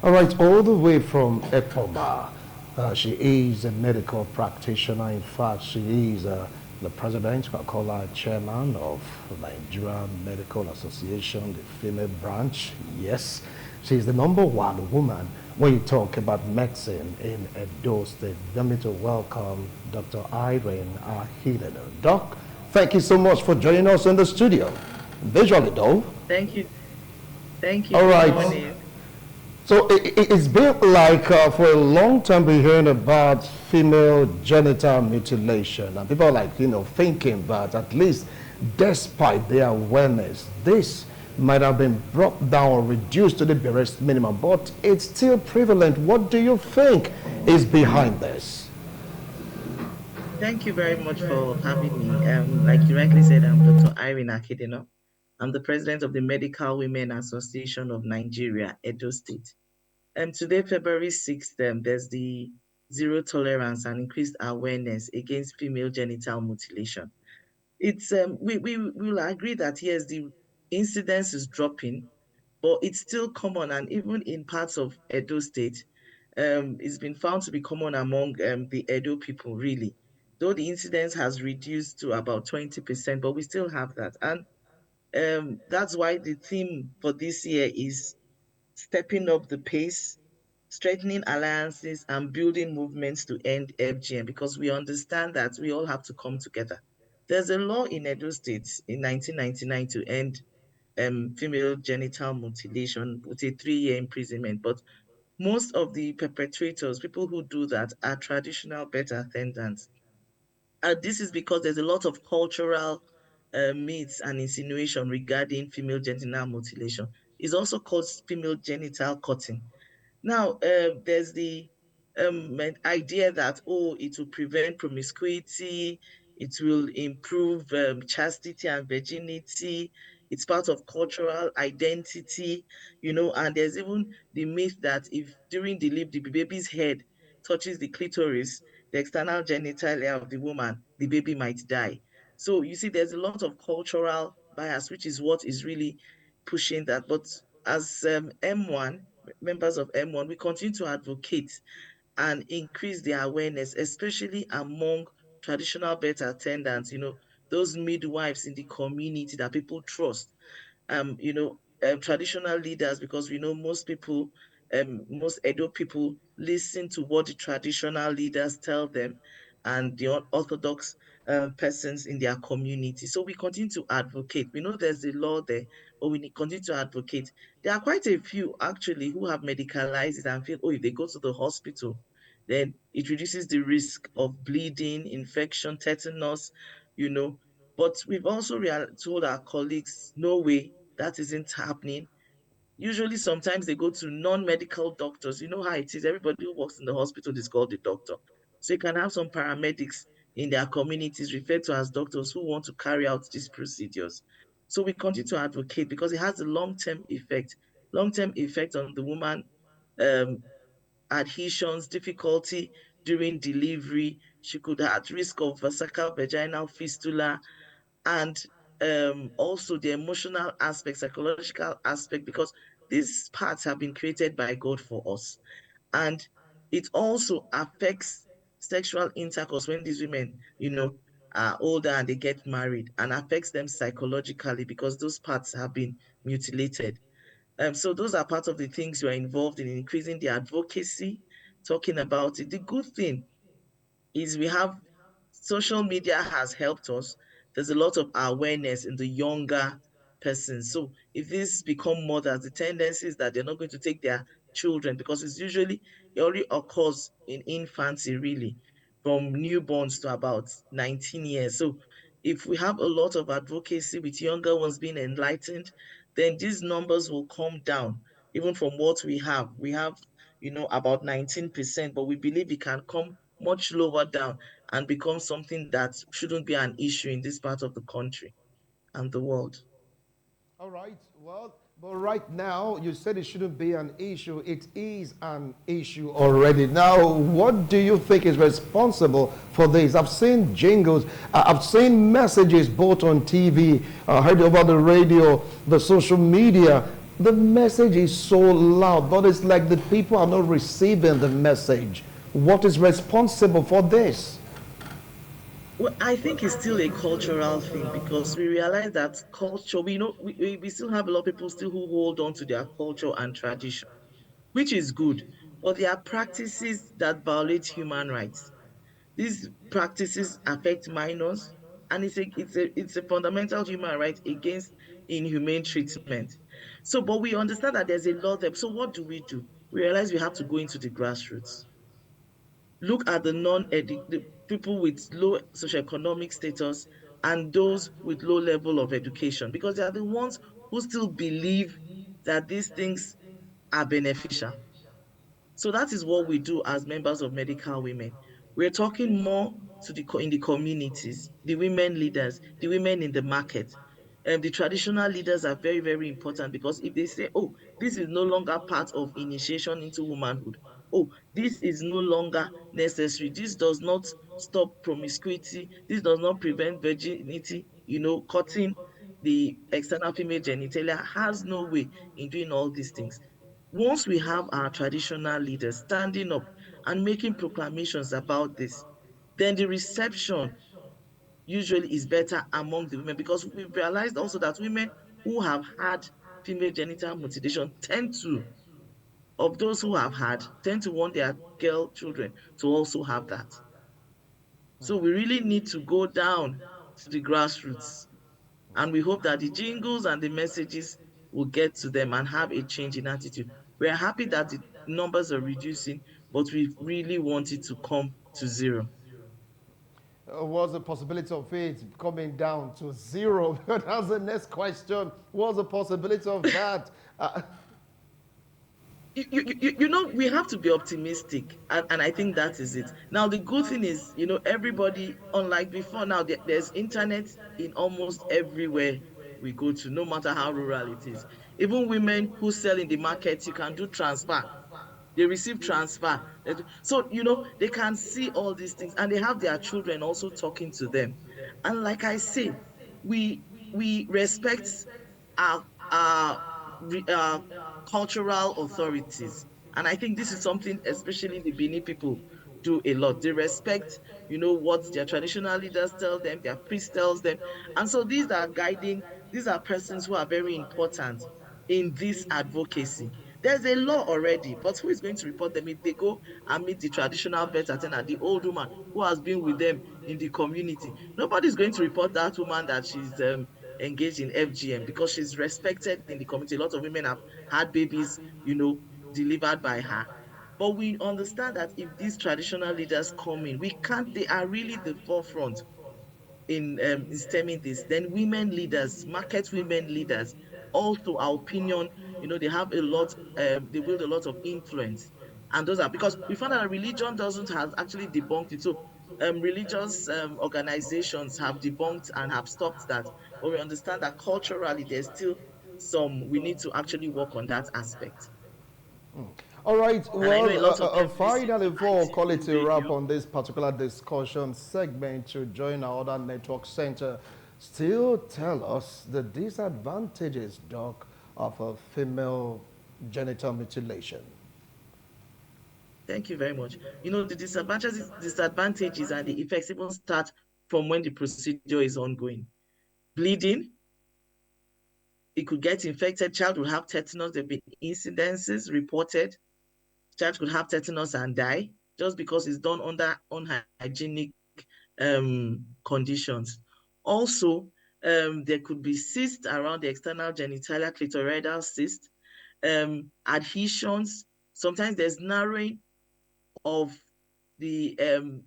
All right, all the way from Epoma. She is a medical practitioner. In fact, she is the president, I call her chairman of the Nigerian Medical Association, the female branch. Yes, she's the number one woman when you talk about medicine in Edo State. Let me to welcome Dr. Irene Ahileno. Doc, thank you so much for joining us in the studio. Visually, though. Thank you. Thank you. All Good right. morning. So it's been like for a long time we're hearing about female genital mutilation, and people are like, thinking that at least despite their awareness, this might have been brought down or reduced to the barest minimum, but it's still prevalent. What do you think is behind this? Thank you very much for having me. Like you rightly said, I'm Dr. Irene Akidino. I'm the president of the Medical Women Association of Nigeria, Edo State. Today, February 6th, there's the zero tolerance and increased awareness against female genital mutilation. It's we will agree that yes, the incidence is dropping, but it's still common, and even in parts of Edo State, it's been found to be common among the Edo people, really. Though the incidence has reduced to about 20%, but we still have that. And that's why the theme for this year is stepping up the pace, strengthening alliances, and building movements to end FGM, because we understand that we all have to come together. There's a law in Edo State in 1999 to end female genital mutilation with a 3-year imprisonment. But most of the perpetrators, people who do that, are traditional birth attendants. And this is because there's a lot of cultural myths and insinuation regarding female genital mutilation. It's also called female genital cutting. Now, there's the idea that, oh, it will prevent promiscuity, it will improve chastity and virginity, it's part of cultural identity, and there's even the myth that if during delivery the baby's head touches the clitoris, the external genitalia of the woman, the baby might die. So you see, there's a lot of cultural bias, which is what is really pushing that. But as M1, members of M1, we continue to advocate and increase the awareness, especially among traditional birth attendants, those midwives in the community that people trust, traditional leaders, because we know most people, most Edo people listen to what the traditional leaders tell them and the orthodox persons in their community. So we continue to advocate. We know there's a law there, but we continue to advocate. There are quite a few actually who have medicalized it and feel, oh, if they go to the hospital, then it reduces the risk of bleeding, infection, tetanus, you know. But we've also told our colleagues, no way, that isn't happening. Usually, sometimes they go to non-medical doctors. You know how it is. Everybody who works in the hospital is called a doctor. So you can have some paramedics in their communities referred to as doctors who want to carry out these procedures. So we continue to advocate because it has a long-term effect on the woman, um, adhesions, difficulty during delivery. She could have at risk of vesical vaginal fistula, and also the emotional aspect, psychological aspect, because these parts have been created by God for us. And it also affects sexual intercourse when these women, are older and they get married, and affects them psychologically because those parts have been mutilated. So those are part of the things you are involved in increasing the advocacy, talking about it. The good thing is we have social media has helped us. There's a lot of awareness in the younger persons. So if this become mothers, the tendency is that they're not going to take their children, because it only occurs in infancy, really, from newborns to about 19 years. So if we have a lot of advocacy with younger ones being enlightened, then these numbers will come down. Even from what we have, about 19%, but we believe it can come much lower down and become something that shouldn't be an issue in this part of the country and the world. All right. Well, but right now, you said it shouldn't be an issue. It is an issue already. Now, what do you think is responsible for this? I've seen jingles, I've seen messages both on TV, heard over the radio, the social media. The message is so loud, but it's like the people are not receiving the message. What is responsible for this? Well, I think it's still a cultural thing because we realize that culture, we know we still have a lot of people still who hold on to their culture and tradition, which is good. But there are practices that violate human rights. These practices affect minors, and it's a fundamental human right against inhumane treatment. So, but we understand that there's a lot there. So, what do? We realize we have to go into the grassroots. Look at the the people with low socioeconomic status and those with low level of education, because they are the ones who still believe that these things are beneficial. So that is what we do as members of Medical Women. We're talking more to in the communities, the women leaders, the women in the market. The traditional leaders are very, very important because if they say, oh, this is no longer part of initiation into womanhood, oh, this is no longer necessary, this does not stop promiscuity, this does not prevent virginity, cutting the external female genitalia has no way in doing all these things. Once we have our traditional leaders standing up and making proclamations about this, then the reception usually is better among the women, because we've realized also that women who have had female genital mutilation of those who have had, tend to want their girl children to also have that. So we really need to go down to the grassroots. And we hope that the jingles and the messages will get to them and have a change in attitude. We're happy that the numbers are reducing, but we really want it to come to zero. What's the possibility of it coming down to zero? That's the next question. What's the possibility of that? We have to be optimistic, and I think that is it. Now, the good thing is, everybody, unlike before, now there's internet in almost everywhere we go to, no matter how rural it is. Even women who sell in the market, you can do transfer. They receive transfer. So, they can see all these things, and they have their children also talking to them. And like I say, we we respect our cultural authorities. And I think this is something, especially the Bini people do a lot. They respect, what their traditional leaders tell them, their priest tells them. And so these are persons who are very important in this advocacy. There's a law already, but who is going to report them if they go and meet the traditional vet attendant, the old woman who has been with them in the community? Nobody's going to report that woman that she's engaged in FGM, because she's respected in the community. A lot of women have had babies, delivered by her. But we understand that if these traditional leaders come in, we can't, they are really the forefront in stemming this. Then women leaders, market women leaders, also our opinion, they have a lot, they wield a lot of influence. And those are because we found out that religion doesn't has actually debunked it. So religious organizations have debunked and have stopped that. But we understand that culturally there's still we need to actually work on that aspect. All right. And I know a Well, lot of them listen finally, to before call it ITV a wrap radio. on this particular discussion segment, to join our other network center, still tell us the disadvantages, Doc, of a female genital mutilation. Thank you very much. The disadvantages and the effects even start from when the procedure is ongoing. Bleeding, it could get infected, child will have tetanus. There have been incidences reported. Child could have tetanus and die just because it's done under unhygienic conditions. Also, there could be cysts around the external genitalia, clitoridal cyst, adhesions. Sometimes there's narrowing of the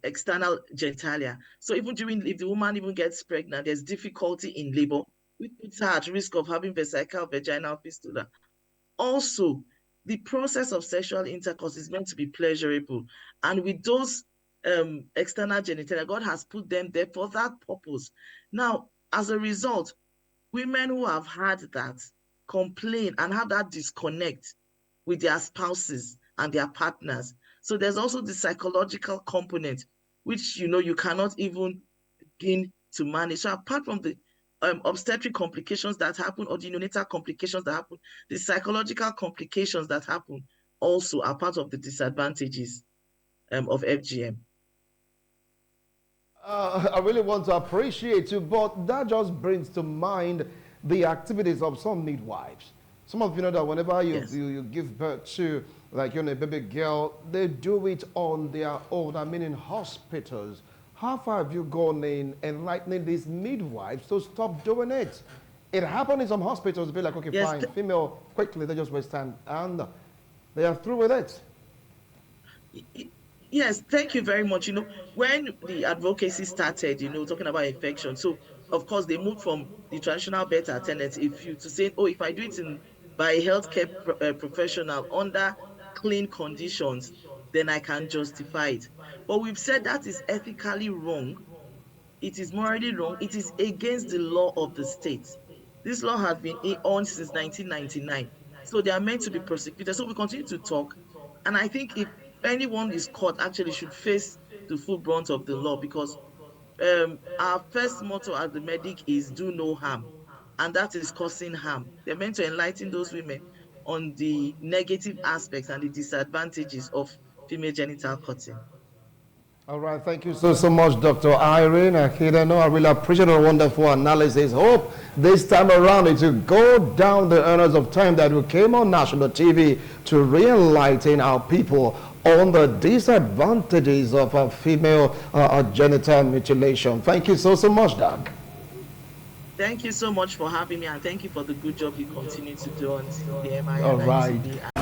external genitalia. So even if the woman even gets pregnant, there's difficulty in labor, which puts her at risk of having vesical vaginal fistula. Also, the process of sexual intercourse is meant to be pleasurable. And with those external genitalia, God has put them there for that purpose. Now, as a result, women who have had that complain and have that disconnect with their spouses and their partners. So there's also the psychological component, which you cannot even begin to manage. So apart from the obstetric complications that happen or the neonatal complications that happen, the psychological complications that happen also are part of the disadvantages of FGM. I really want to appreciate you, but that just brings to mind the activities of some midwives. Some of you know that whenever Yes. you give birth to, like, a baby girl, they do it on their own. I mean, in hospitals. How far have you gone in enlightening these midwives to stop doing it? It happened in some hospitals. Be like, okay, Yes. fine, female, quickly, they just waste time, and they are through with it. Yes, thank you very much. When the advocacy started, talking about infection, so of course they moved from the traditional birth attendant if you to saying, oh, if I do it by a healthcare professional under clean conditions, then I can justify it. But we've said that is ethically wrong. It is morally wrong. It is against the law of the state. This law has been on since 1999. So they are meant to be prosecuted. So we continue to talk. And I think if anyone is caught, actually should face the full brunt of the law, because our first motto as the medic is do no harm. And that is causing harm. They're meant to enlighten those women on the negative aspects and the disadvantages of female genital cutting. All right, thank you so much, Dr. Irene Akidano. I really appreciate a wonderful analysis. Hope this time around it will go down the earners of time that we came on national TV to re-enlighten our people on the disadvantages of female genital mutilation. Thank you so much, Doc. Thank you so much for having me, and thank you for the good job you continue to do on TMI All and right. ITV.